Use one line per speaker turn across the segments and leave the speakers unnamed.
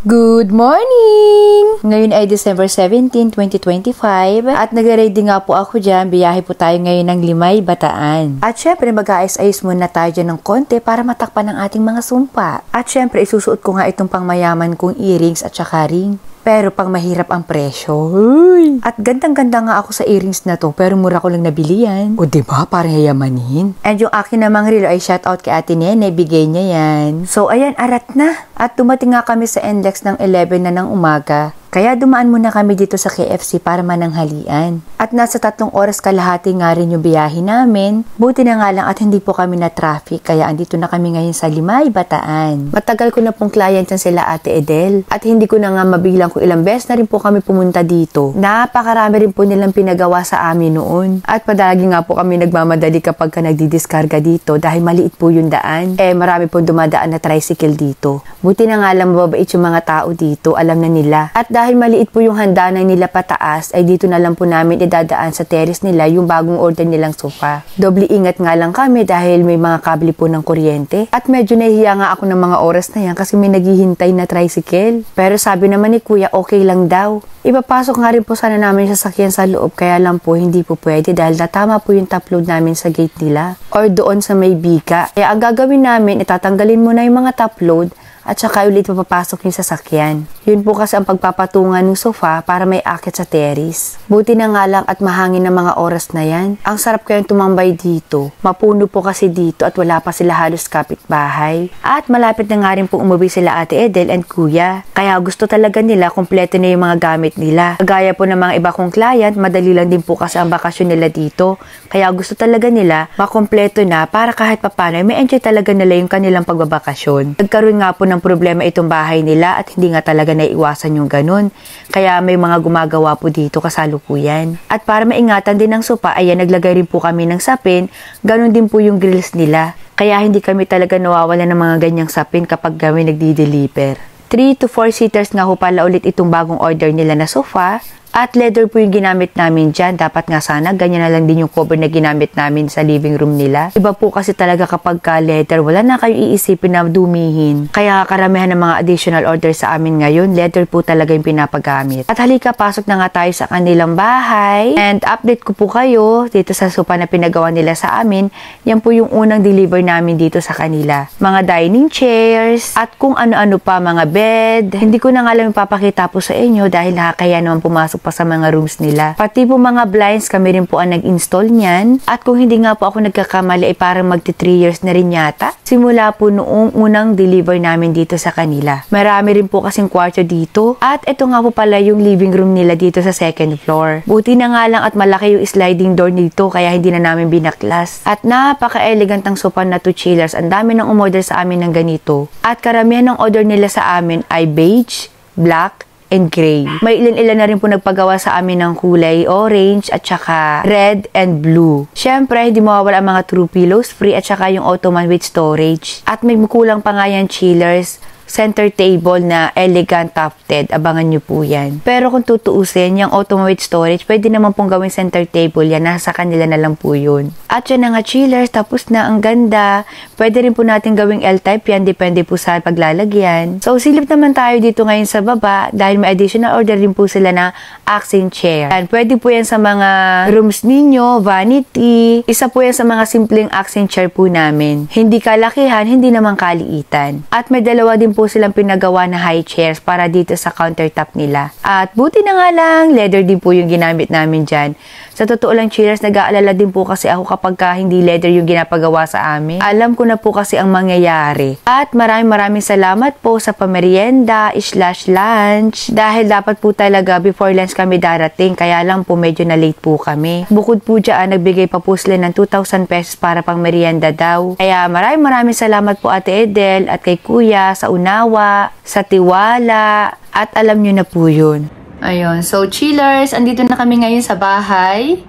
Good morning! Ngayon ay December 17, 2025 at nag-ready nga po ako dyan. Biyahe po tayo ngayon ng Limay, Bataan. At syempre mag-aayos-ayos muna tayo dyan ng konti para matakpan ang ating mga sumpa. At syempre isusuot ko nga itong pangmayaman kong earrings at saka ring. Pero pang mahirap ang presyo. Uy! At gandang-ganda nga ako sa earrings na to pero mura ko lang nabili yan. O diba? Parang yayamanin. And yung akin namang relo ay shoutout kay Ate Nene. Bigay niya yan. So ayan, arat na. At dumating nga kami sa NLEX ng 11 na ng umaga. Kaya dumaan muna kami dito sa KFC para mananghalian. At nasa 3 oras kalahati nga rin yung biyahe namin. Buti na nga lang at hindi po kami na traffic. Kaya andito na kami ngayon sa Limay, Bataan. Matagal ko na pong client yan sila Ate Edel. At hindi ko na nga mabilang kung ilang beses na rin po kami pumunta dito. Napakarami rin po nilang pinagawa sa amin noon. At padagi nga po kami nagmamadali kapag ka nagdidiskarga dito dahil maliit po yung daan. Marami pong dumadaan na tricycle dito. Buti na nga lang mababait yung mga tao dito. Alam na nila. At dahil maliit po yung handanan nila pataas, ay dito na lang po namin idadaan sa terrace nila yung bagong order nilang sofa. Doble ingat nga lang kami dahil may mga kable po ng kuryente. At medyo nahihiya nga ako ng mga oras na yan kasi may naghihintay na tricycle. Pero sabi naman ni Kuya, okay lang daw. Ipapasok nga rin po sana namin yung sasakyan sa loob, kaya lang po hindi po pwede dahil natama po yung top load namin sa gate nila or doon sa may bika. Kaya ang gagawin namin, itatanggalin muna yung mga top load at saka ulit papapasok yung sasakyan. Yun po kasi ang pagpapatungan ng sofa para may akit sa terrace. Buti na nga lang at mahangin na mga oras na yan. Ang sarap kayong tumambay dito. Mapuno po kasi dito at wala pa sila halos kapitbahay. At malapit na nga rin po umuwi sila Ate Edel and Kuya. Kaya gusto talaga nila kompleto na yung mga gamit nila. Kagaya po ng mga iba kong client, madali lang din po kasi ang bakasyon nila dito. Kaya gusto talaga nila makompleto na para kahit papano may enjoy talaga nila yung kanilang pagbabakasyon. Nagkaroon nga po ng problema itong bahay nila at hindi nga talaga naiiwasan yung ganun. Kaya may mga gumagawa po dito kasalukuyan. At para maingatan din ng sopa, ayan naglagay rin po kami ng sapin. Ganun din po yung grills nila. Kaya hindi kami talaga nawawala ng mga ganyang sapin kapag kami nagdi-deliver. 3 to 4 seaters nga ho pala ulit itong bagong order nila na sofa. At leather po yung ginamit namin dyan. Dapat nga sana, ganyan na lang din yung cover na ginamit namin sa living room nila. Iba po kasi talaga kapag ka leather, wala na kayong iisipin na dumihin. Kaya karamihan ng mga additional order sa amin ngayon, leather po talaga yung pinapagamit. At halika, pasok na nga tayo sa kanilang bahay. And update ko po kayo dito sa sofa na pinagawa nila sa amin. Yan po yung unang deliver namin dito sa kanila. Mga dining chairs, at kung ano-ano pa, mga bed. Hindi ko na nga lang ipapakita po sa inyo dahil nakakaya naman pumasok pa sa mga rooms nila. Pati po mga blinds, kami rin po ang nag-install niyan. At kung hindi nga po ako nagkakamali, ay parang magti 3 years na rin yata. Simula po noong unang deliver namin dito sa kanila. Marami rin po kasing kwarto dito. At ito nga po pala yung living room nila dito sa 2nd floor. Buti na nga lang at malaki yung sliding door nito kaya hindi na namin binaklas. At napaka-elegant ang sofa na 2 chillers. Ang dami nang umorder sa amin ng ganito. At karamihan ng order nila sa amin ay beige, black, and gray. May ilan-ilan na rin po nagpagawa sa amin ng kulay orange at saka red and blue. Syempre, hindi mawawala ang mga true pillows free at saka yung ottoman with storage. At may kulang pa nga yan chillers, center table na elegant tufted. Abangan nyo po yan. Pero kung tutuusin, yung ottoman with storage, pwede naman pong gawing center table yan. Nasa kanila na lang po yun. At yan na nga chillers, tapos na ang ganda. Pwede rin po natin gawing L-type yan. Depende po sa paglalagyan. So, silip naman tayo dito ngayon sa baba dahil may additional order rin po sila na accent chair. And pwede po yan sa mga rooms ninyo, vanity. Isa po yan sa mga simpleng accent chair po namin. Hindi kalakihan, hindi naman kaliitan. At may dalawa din po silang pinagawa na high chairs para dito sa countertop nila. At buti na nga lang, leather din po yung ginamit namin dyan. Sa totoo lang chillers, nag-aalala din po kasi ako kapag hindi leather yung ginapagawa sa amin. Alam ko na po kasi ang mangyayari. At maraming salamat po sa pamerienda/lunch dahil dapat po talaga before lunch kami darating. Kaya lang po medyo na late po kami. Bukod po dyan, nagbigay pa po sila ng 2,000 pesos para pang merienda daw. Kaya maraming salamat po Ate Edel at kay Kuya sa unawa, sa tiwala, at alam nyo na po yun. Ayun, so chillers, andito na kami ngayon sa bahay.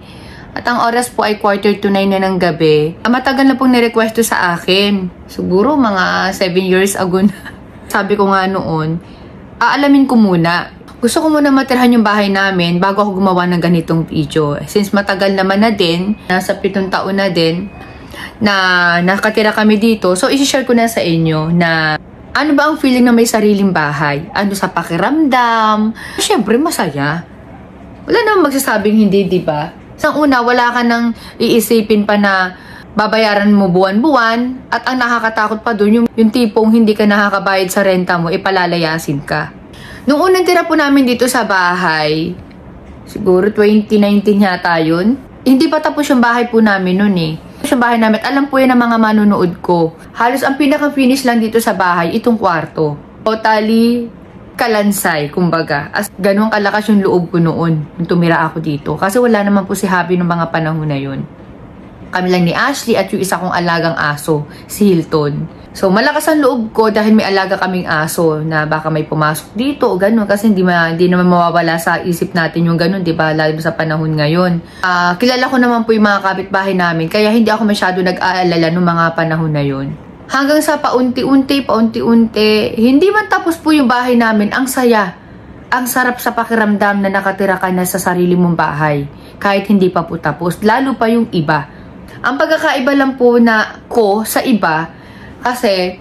At ang oras po ay 8:45 na ng gabi. Matagal na pong nirequest sa akin. Siguro mga 7 years ago na. Sabi ko nga noon, aalamin ko muna. Gusto ko muna matirhan yung bahay namin bago ako gumawa ng ganitong video. Since matagal naman na din, nasa 7 taon na din, na nakatira kami dito. So, isi-share ko na sa inyo na Ano ba ang feeling na may sariling bahay? Ano sa pakiramdam? Siyempre, masaya. Wala namang magsasabing hindi, di ba? Sa una, wala ka nang iisipin pa na babayaran mo buwan-buwan at ang nakakatakot pa doon, yung tipong hindi ka nakakabayad sa renta mo, ipalalayasin ka. Nung unang tira po namin dito sa bahay, siguro 2019 yata yun, hindi pa tapos yung bahay po namin noon eh. Yung bahay namin, alam po yan ng mga manunood ko. Halos ang pinaka-finish lang dito sa bahay, itong kwarto. Totally kalansay, kumbaga. As ganun kalakas yung loob ko noon, nung tumira ako dito. Kasi wala naman po si Happy nung mga panahon na yun. Kami lang ni Ashley at yung isa kong alagang aso, si Hilton. So, malakas ang loob ko dahil may alaga kaming aso na baka may pumasok dito o ganun. Kasi hindi naman mawawala sa isip natin yung ganun, di ba? Lalo sa panahon ngayon. Kilala ko naman po yung mga kapitbahay namin, kaya hindi ako masyado nag-aalala nung mga panahon na yun. Hanggang sa paunti-unti, hindi man tapos po yung bahay namin, ang saya. Ang sarap sa pakiramdam na nakatira ka na sa sarili mong bahay. Kahit hindi pa po tapos, lalo pa yung iba. Ang pagkakaiba lang po na ko sa iba, kasi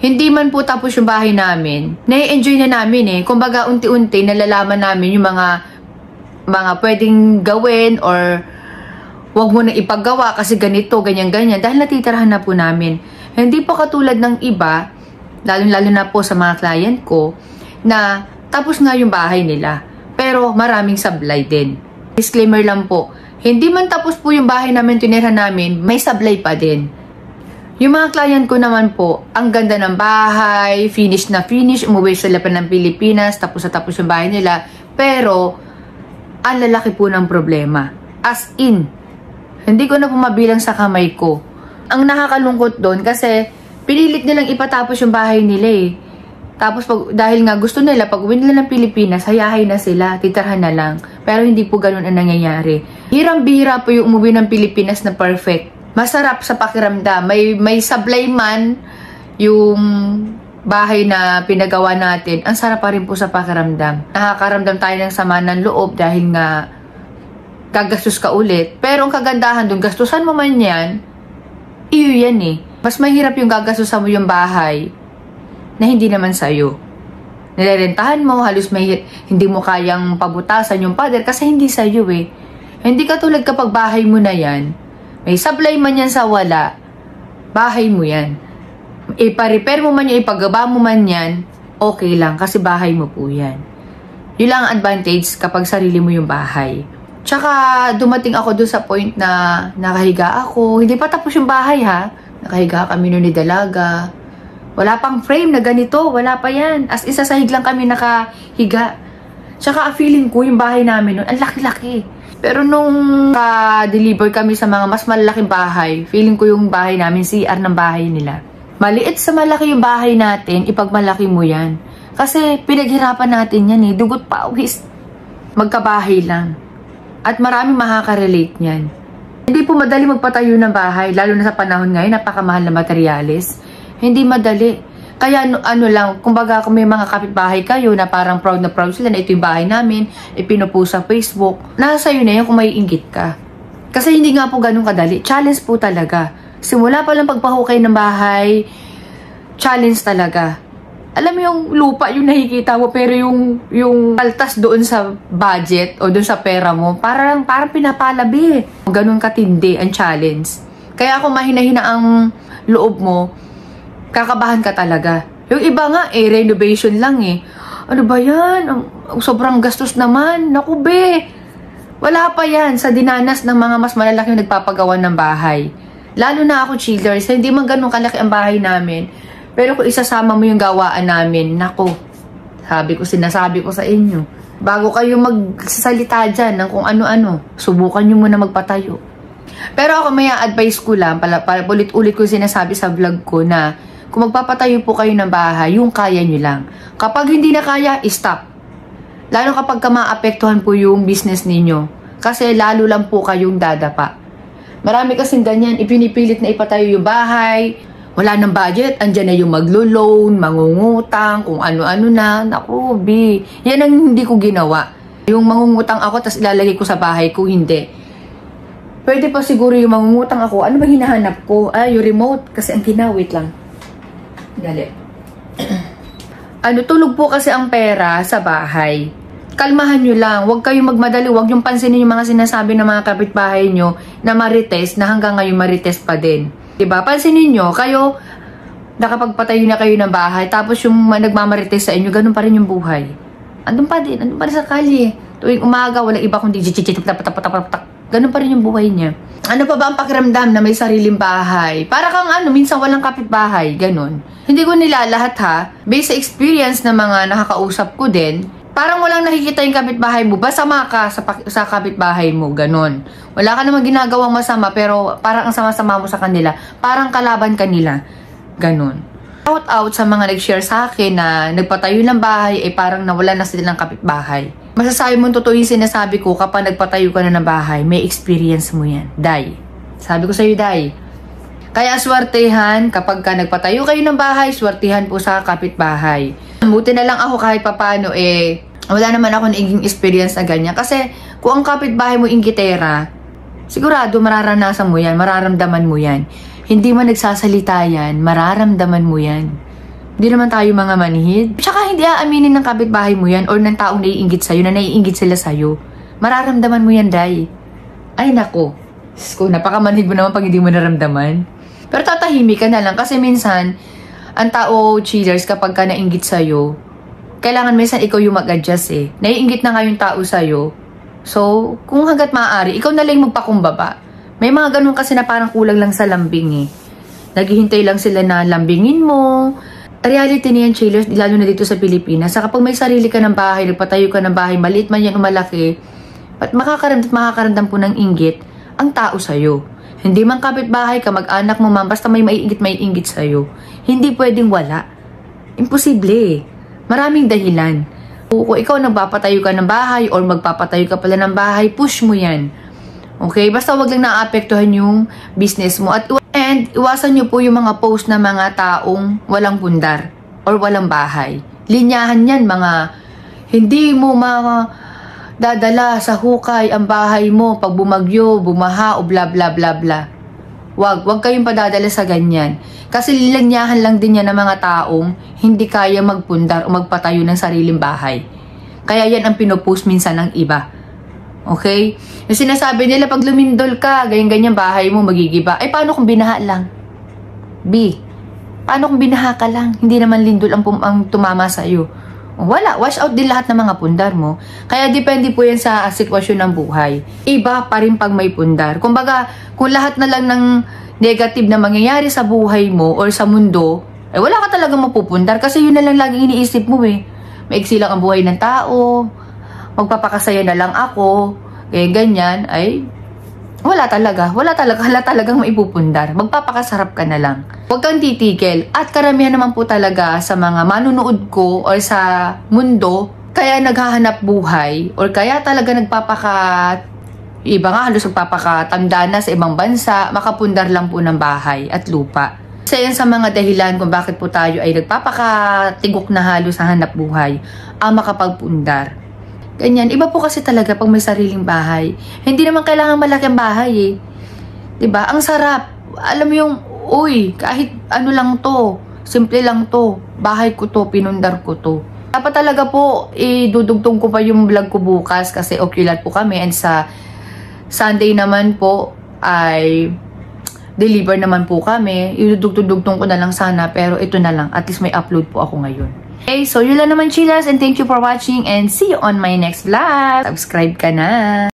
hindi man po tapos yung bahay namin, nai-enjoy na namin eh. Kumbaga unti-unti nalalaman namin yung mga pwedeng gawin or wag mo na ipagawa kasi ganito, ganyan-ganyan. Dahil natitirahan na po namin. Hindi po katulad ng iba, lalo na po sa mga client ko, na tapos nga yung bahay nila. Pero maraming sablay din. Disclaimer lang po, hindi man tapos po yung bahay namin, tinira namin, may sablay pa din. Yung mga client ko naman po, ang ganda ng bahay, finish na finish, umuwi sila pa ng Pilipinas, tapos na tapos yung bahay nila. Pero, ang lalaki po ng problema. As in, hindi ko na po mabilang sa kamay ko. Ang nakakalungkot doon kasi pinilit nilang ipatapos yung bahay nila eh. Tapos dahil nga gusto nila, pag uwi nila ng Pilipinas, hayahay na sila, titirhan na lang. Pero hindi po ganun ang nangyayari. Hirang-bihira po yung umuwi ng Pilipinas na perfect. Masarap sa pakiramdam. May sablay man yung bahay na pinagawa natin. Ang sarap pa rin po sa pakiramdam. Nakakaramdam tayo ng sama ng loob dahil nga gagastos ka ulit. Pero ang kagandahan dun, gastusan mo man yan, iyo yan eh. Mas mahirap yung gagastusan mo yung bahay na hindi naman sa'yo. Nilirentahan mo, halos hindi mo kayang pabutasan yung pader kasi hindi sa'yo eh. Hindi katulad kapag bahay mo na yan, may sablay man yan sa wala, bahay mo yan. Ipa-repair mo man yan, ipagaba mo man yan, okay lang kasi bahay mo po yan. Yun lang ang advantage kapag sarili mo yung bahay. Tsaka dumating ako doon sa point na nakahiga ako. Hindi pa tapos yung bahay ha. Nakahiga kami noon ni Dalaga. Wala pang frame na ganito, wala pa yan. As isa sahig lang kami nakahiga. Tsaka feeling ko yung bahay namin noon, ang laki-laki. Pero nung deliver kami sa mga mas malaking bahay, feeling ko yung bahay namin, CR ng bahay nila. Maliit sa malaki yung bahay natin, ipagmalaki mo yan. Kasi pinaghirapan natin yan eh, dugot pawis. Magkabahay lang. At maraming makaka-relate niyan. Hindi po madali magpatayo ng bahay, lalo na sa panahon ngayon, napakamahal na materyales. Hindi madali. Kaya ano lang, kumbaga kung may mga kapitbahay kayo na parang proud na proud sila na ito yung bahay namin, ipinupost sa Facebook, nasa sa'yo na yun kung may inggit ka. Kasi hindi nga po ganun kadali. Challenge po talaga. Simula pa lang pagpahukay ng bahay, challenge talaga. Alam mo yung lupa yung nakikita mo, pero yung kaltas doon sa budget o doon sa pera mo, parang pinapalabi. Ganun katindi ang challenge. Kaya kung mahina-hina ang loob mo, kakabahan ka talaga. Yung iba nga renovation lang eh. Ano ba yan? Sobrang gastos naman. Naku be. Wala pa yan sa dinanas ng mga mas malalaking nagpapagawa ng bahay. Lalo na ako chillers, hindi man ganun kalaki ang bahay namin. Pero kung isasama mo yung gawaan namin, naku, sinasabi ko sa inyo, bago kayo magsasalita dyan ng kung ano-ano, subukan nyo muna magpatayo. Pero ako may advice ko lang, ulit-ulit ko sinasabi sa vlog ko na kung magpapatayo po kayo ng bahay, yung kaya nyo lang. Kapag hindi na kaya, stop. Lalo kapag maapektuhan po yung business ninyo. Kasi lalo lang po kayong dadapa. Marami kasing ganyan, ipinipilit na ipatayo yung bahay, wala ng budget, andyan na yung maglo-loan, mangungutang, kung ano-ano na. Naku, B. Yan ang hindi ko ginawa. Yung mangungutang ako, tas ilalagay ko sa bahay ko, hindi. Pwede pa siguro yung mangungutang ako. Ano ba hinahanap ko? Yung remote. Kasi ang kinawit lang. Dali. tulog po kasi ang pera sa bahay. Kalmahan nyo lang. Huwag kayong magmadali. Huwag yung pansinin yung mga sinasabi ng mga kapitbahay nyo na marites, na hanggang ngayon marites pa din. Diba? Pansinin nyo, kayo, nakapagpatayo na kayo ng bahay, tapos yung nagmamarites sa inyo, ganun pa rin yung buhay. Andun pa din sa kalye. Tuwing umaga, walang iba kundi ganun pa rin yung buhay niya. Ano pa ba ang pakiramdam na may sariling bahay? Para kang minsan walang kapitbahay, ganun. Hindi ko nilalahat ha. Based sa experience ng mga nakakausap ko din, parang walang nakikita yung kapitbahay mo. Basama ka sa kapitbahay mo, ganun. Wala ka namang ginagawang masama, pero parang ang sama-sama mo sa kanila. Parang kalaban kanila. Ganun. Out sa mga nag-share sa akin na nagpatayo ng bahay ay parang nawala na sila ng kapitbahay. Masasabi mo totoo yung sinasabi ko, kapag nagpatayo ka na ng bahay, may experience mo yan. Day. Sabi ko sa'yo, Day. Kaya swertehan, kapag ka nagpatayo kayo ng bahay, swertehan po sa kapitbahay. Buti na lang ako kahit papano wala naman ako naging experience na ganyan. Kasi kung ang kapitbahay mo inggitera, sigurado mararanasan mo yan, mararamdaman mo yan. Hindi man nagsasalita yan, mararamdaman mo yan. Hindi naman tayo mga manhid. Tsaka hindi aaminin ng kapitbahay mo yan or ng taong naiinggit sa'yo, na naiinggit sila sa'yo. Mararamdaman mo yan, Day. Ay, nako. Napakamanhid mo naman pag hindi mo naramdaman. Pero tatahimik ka na lang kasi minsan, ang tao, cheaters, kapag ka nainggit sa'yo, kailangan minsan ikaw yung mag-adjust eh. Naiinggit na nga yung tao sa'yo. So, kung hanggat maaari, ikaw na lang magpakumbaba. May mga ganun kasi na parang kulang lang sa lambing eh. Naghihintay lang sila na lambingin mo. Reality niyan, chillers, lalo na dito sa Pilipinas. Sa kapag may sarili ka ng bahay, nagpatayo ka ng bahay, maliit man yan o malaki, at makakaramdam po ng inggit ang tao sa'yo. Hindi man kapitbahay ka, mag-anak mo man, basta may maiinggit sa'yo. Hindi pwedeng wala. Imposible eh. Maraming dahilan. Kung ikaw nagpapatayo ka ng bahay or magpapatayo ka pala ng bahay, push mo yan. Okay? Basta wag lang naapektuhan yung business mo. And iwasan nyo po yung mga post na mga taong walang pundar or walang bahay. Linyahan yan, mga hindi mo dadala sa hukay ang bahay mo pag bumagyo, bumaha o bla bla bla bla. Wag kayong padadala sa ganyan. Kasi lilanyahan lang din yan ng mga taong hindi kaya magpundar o magpatayo ng sariling bahay. Kaya yan ang pinopost minsan ng iba. Okay? Yung sinasabi nila, pag lumindol ka, ganyan-ganyan bahay mo, magigiba. Ay, paano kung binaha lang? B, paano kung binaha ka lang? Hindi naman lindol ang tumama sa'yo. Wala, wash out din lahat ng mga pundar mo. Kaya depende po yan sa sitwasyon ng buhay. Iba pa rin pag may pundar. Kumbaga, kung lahat na lang ng negative na mangyayari sa buhay mo or sa mundo, wala ka talagang mapupundar. Kasi yun na lang laging iniisip mo eh. Maiksi lang ang buhay ng tao, magpapakasaya na lang ako, ganyan, ay wala talagang maipupundar. Magpapakasarap ka na lang. Huwag kang titigil. At karamihan naman po talaga sa mga manunood ko or sa mundo, kaya naghahanap buhay or kaya talaga iba nga halos nagpapakatanda na sa ibang bansa, makapundar lang po ng bahay at lupa. Isa yan sa mga dahilan kung bakit po tayo ay nagpapakatigok na halos sa hanap buhay, ang makapagpundar. Ganyan. Iba po kasi talaga pag may sariling bahay. Hindi naman kailangan malaking bahay eh. 'Di ba? Ang sarap. Alam mo yung, kahit ano lang to, simple lang to, bahay ko to, pinundar ko to. Dapat talaga po, idudugtong ko pa yung vlog ko bukas kasi ocular po kami and sa Sunday naman po ay deliver naman po kami. Idudugtong ko na lang sana pero ito na lang. At least may upload po ako ngayon. Okay, so yun lang naman chillers and thank you for watching and see you on my next vlog. Subscribe ka na!